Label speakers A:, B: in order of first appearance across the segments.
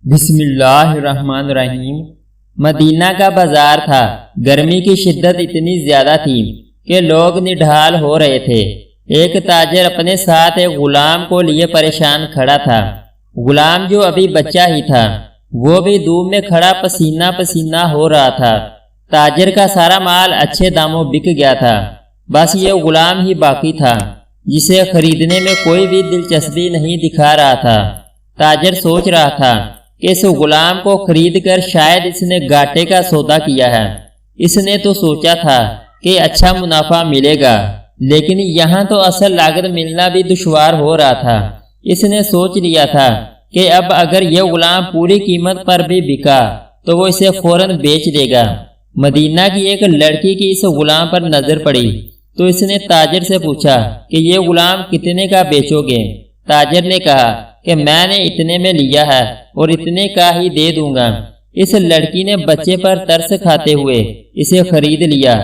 A: بسم اللہ الرحمن الرحیم۔ مدینہ کا بازار تھا۔ گرمی کی شدت اتنی زیادہ تھی کہ لوگ نڈھال ہو رہے تھے۔ ایک تاجر اپنے ساتھ ایک غلام کو لیے پریشان کھڑا تھا۔ غلام جو ابھی بچہ ہی تھا وہ بھی دھوپ میں کھڑا پسینہ پسینہ ہو رہا تھا۔ تاجر کا سارا مال اچھے داموں بک گیا تھا، بس یہ غلام ہی باقی تھا جسے خریدنے میں کوئی بھی دلچسپی نہیں دکھا رہا تھا۔ تاجر سوچ رہا تھا کہ اس غلام کو خرید کر شاید اس نے گھاٹے کا سودا کیا ہے۔ اس نے تو سوچا تھا کہ اچھا منافع ملے گا، لیکن یہاں تو اصل لاگت ملنا بھی دشوار ہو رہا تھا۔ اس نے سوچ لیا تھا کہ اب اگر یہ غلام پوری قیمت پر بھی بکا تو وہ اسے فوراً بیچ دے گا۔ مدینہ کی ایک لڑکی کی اس غلام پر نظر پڑی تو اس نے تاجر سے پوچھا کہ یہ غلام کتنے کا بیچو گے؟ تاجر نے کہا کہ میں نے اتنے میں لیا ہے اور اتنے کا ہی دے دوں گا۔ اس لڑکی نے بچے پر ترس کھاتے ہوئے اسے خرید لیا۔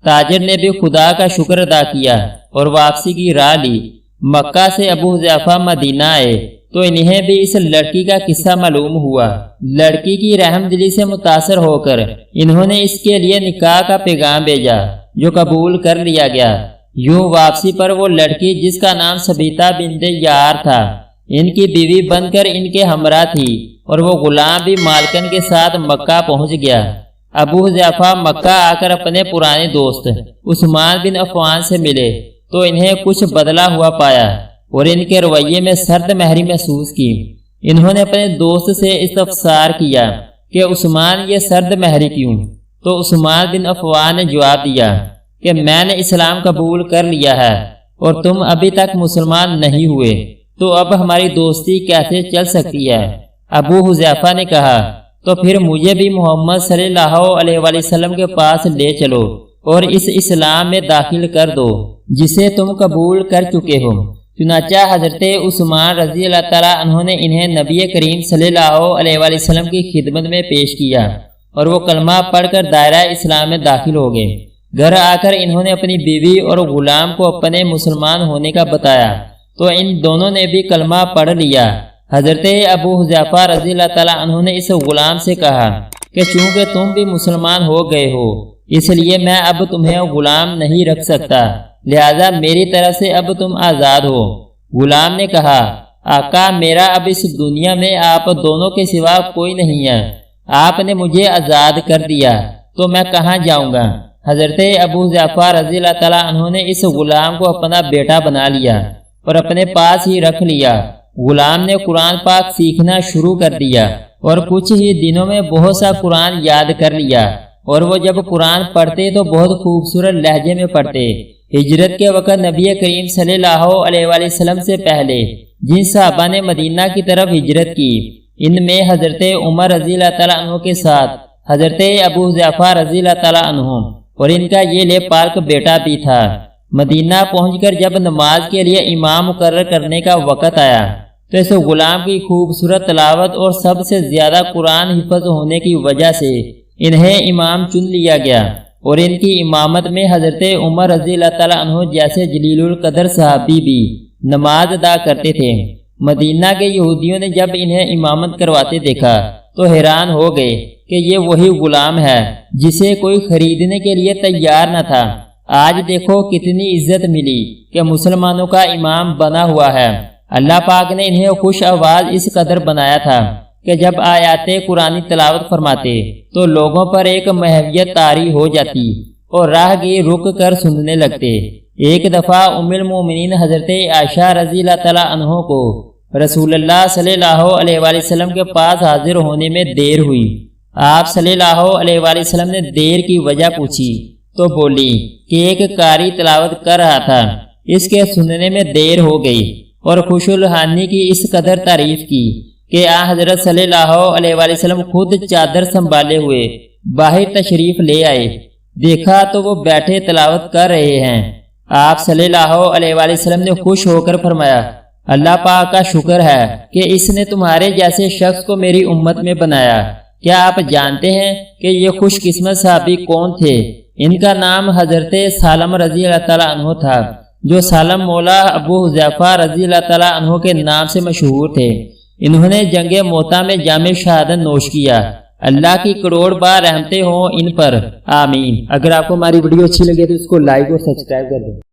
A: تاجر نے بھی خدا کا شکر ادا کیا اور واپسی کی راہ لی۔ مکہ سے ابو حذیفہ مدینہ آئے تو انہیں بھی اس لڑکی کا قصہ معلوم ہوا۔ لڑکی کی رحم دلی سے متاثر ہو کر انہوں نے اس کے لیے نکاح کا پیغام بھیجا جو قبول کر لیا گیا۔ یوں واپسی پر وہ لڑکی جس کا نام سبیتا بنت یار تھا ان کی بیوی بن کر ان کے ہمراہ تھی، اور وہ غلام بھی مالکن کے ساتھ مکہ پہنچ گیا۔ ابو حذیفہ مکہ آ کر اپنے پرانے دوست عثمان بن عفان سے ملے تو انہیں کچھ بدلا ہوا پایا اور ان کے رویے میں سرد مہری محسوس کی۔ انہوں نے اپنے دوست سے استفسار کیا کہ عثمان یہ سرد مہری کیوں؟ تو عثمان بن عفان نے جواب دیا کہ میں نے اسلام قبول کر لیا ہے اور تم ابھی تک مسلمان نہیں ہوئے، تو اب ہماری دوستی کیسے چل سکتی ہے؟ ابو حذیفہ نے کہا تو پھر مجھے بھی محمد صلی اللہ علیہ وسلم کے پاس لے چلو اور اس اسلام میں داخل کر دو جسے تم قبول کر چکے ہو۔ چنانچہ حضرت عثمان رضی اللہ تعالیٰ عنہ نے انہیں نبی کریم صلی اللہ علیہ وسلم کی خدمت میں پیش کیا اور وہ کلمہ پڑھ کر دائرہ اسلام میں داخل ہو گئے۔ گھر آ کر انہوں نے اپنی بیوی اور غلام کو اپنے مسلمان ہونے کا بتایا تو ان دونوں نے بھی کلمہ پڑھ لیا۔ حضرت ابو حذیفہ رضی اللہ تعالیٰ عنہ نے اس غلام سے کہا کہ چونکہ تم بھی مسلمان ہو گئے ہو اس لیے میں اب تمہیں غلام نہیں رکھ سکتا، لہذا میری طرف سے اب تم آزاد ہو۔ غلام نے کہا آقا میرا اب اس دنیا میں آپ دونوں کے سوا کوئی نہیں ہے، آپ نے مجھے آزاد کر دیا تو میں کہاں جاؤں گا؟ حضرت ابو حذیفہ رضی اللہ تعالیٰ عنہ نے اس غلام کو اپنا بیٹا بنا لیا اور اپنے پاس ہی رکھ لیا۔ غلام نے قرآن پاک سیکھنا شروع کر دیا اور کچھ ہی دنوں میں بہت سا قرآن یاد کر لیا، اور وہ جب قرآن پڑھتے تو بہت خوبصورت لہجے میں پڑھتے۔ ہجرت کے وقت نبی کریم صلی اللہ علیہ وسلم سے پہلے جن صحابہ نے مدینہ کی طرف ہجرت کی ان میں حضرت عمر رضی اللہ تعالیٰ عنہ کے ساتھ حضرت ابو حذیفہ رضی اللہ تعالیٰ عنہ اور ان کا یہ لے پالک بیٹا بھی تھا۔ مدینہ پہنچ کر جب نماز کے لیے امام مقرر کرنے کا وقت آیا تو اس غلام کی خوبصورت تلاوت اور سب سے زیادہ قرآن حفظ ہونے کی وجہ سے انہیں امام چن لیا گیا، اور ان کی امامت میں حضرت عمر رضی اللہ تعالیٰ عنہ جیسے جلیل القدر صحابی بھی نماز ادا کرتے تھے۔ مدینہ کے یہودیوں نے جب انہیں امامت کرواتے دیکھا تو حیران ہو گئے کہ یہ وہی غلام ہے جسے کوئی خریدنے کے لیے تیار نہ تھا۔ آج دیکھو کتنی عزت ملی کہ مسلمانوں کا امام بنا ہوا ہے۔ اللہ پاک نے انہیں خوش آواز اس قدر بنایا تھا کہ جب آیات قرآن تلاوت فرماتے تو لوگوں پر ایک محویت طاری ہو جاتی اور راہ گیر رک کر سننے لگتے۔ ایک دفعہ ام المومنین حضرت عائشہ رضی اللہ تعالیٰ عنہ کو رسول اللہ صلی اللہ علیہ وسلم کے پاس حاضر ہونے میں دیر ہوئی۔ آپ صلی اللہ علیہ وسلم نے دیر کی وجہ پوچھی تو بولی کہ ایک قاری تلاوت کر رہا تھا، اس کے سننے میں دیر ہو گئی، اور خوش الحانی کی اس قدر تعریف کی کہ حضرت صلی اللہ علیہ وسلم خود چادر سنبھالے ہوئے باہر تشریف لے آئے۔ دیکھا تو وہ بیٹھے تلاوت کر رہے ہیں۔ آپ صلی اللہ علیہ وسلم نے خوش ہو کر فرمایا اللہ پاک کا شکر ہے کہ اس نے تمہارے جیسے شخص کو میری امت میں بنایا۔ کیا آپ جانتے ہیں کہ یہ خوش قسمت صحابی کون تھے؟ ان کا نام حضرت سالم رضی اللہ تعالیٰ عنہ تھا، جو سالم مولا ابو حذیفہ رضی اللہ تعالیٰ عنہ کے نام سے مشہور تھے۔ انہوں نے جنگ موتا میں جام شہادت نوش کیا۔ اللہ کی کروڑ بار رحمتیں ہوں ان پر، آمین۔ اگر آپ کو ہماری ویڈیو اچھی لگے تو اس کو لائک اور سبسکرائب کر دیں۔